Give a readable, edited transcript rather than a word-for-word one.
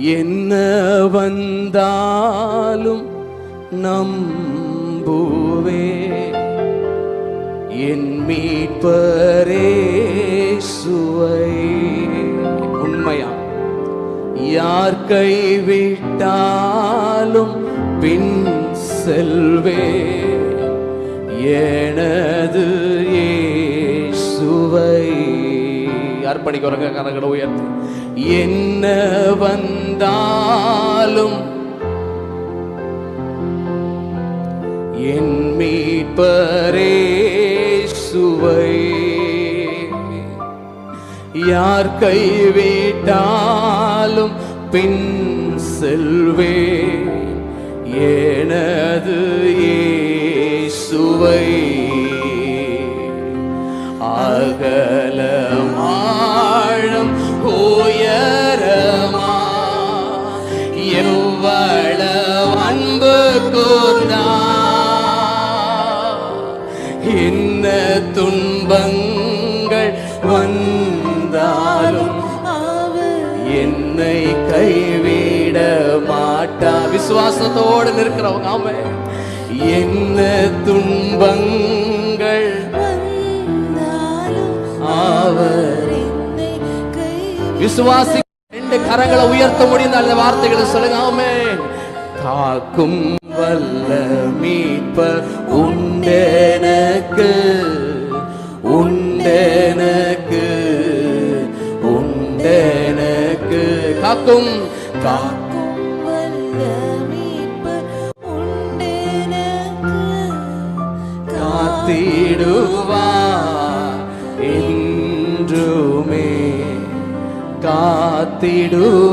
என்ன வந்தாலும் நம்புவே என் மீட்பரே சுவை. உண்மையா? யார் கைவிட்டாலும் பின் செல்வே எனது இயேசுவை. அர்ப்பணிக்கிறவங்க கரங்களை உயர்த்தி. என்ன வந்தாலும் என் மீட்பரே சுவை. யார் கைவிட்டாலும் பின் செல்வே எனது இயேசுவை. அகலம் ஆழம் உயரமா எவ்வளவு அன்பு கூர்ந்தார். என்ன துன்பங்கள் வந்தாலும் என்னை கைவிட மாட்டா. விசுவாசத்தோடு நிற்கிறவங்க ஆமே. என்ன துன்பங்கள் அவர் விசுவாசி. ரெண்டு கரங்களை உயர்த்த முடியும் அந்த வார்த்தைகளை சொல்லுங்க ஆமே. காக்கும் வல்ல மீட்பர் உண்டெனக்கு, உண்டெனக்கு, உண்டெனக்கு. காக்கும் வல்ல மீட்பர் உண்டெனக்கு, காத்திடுவார் என்றுமே, காத்திடுவார்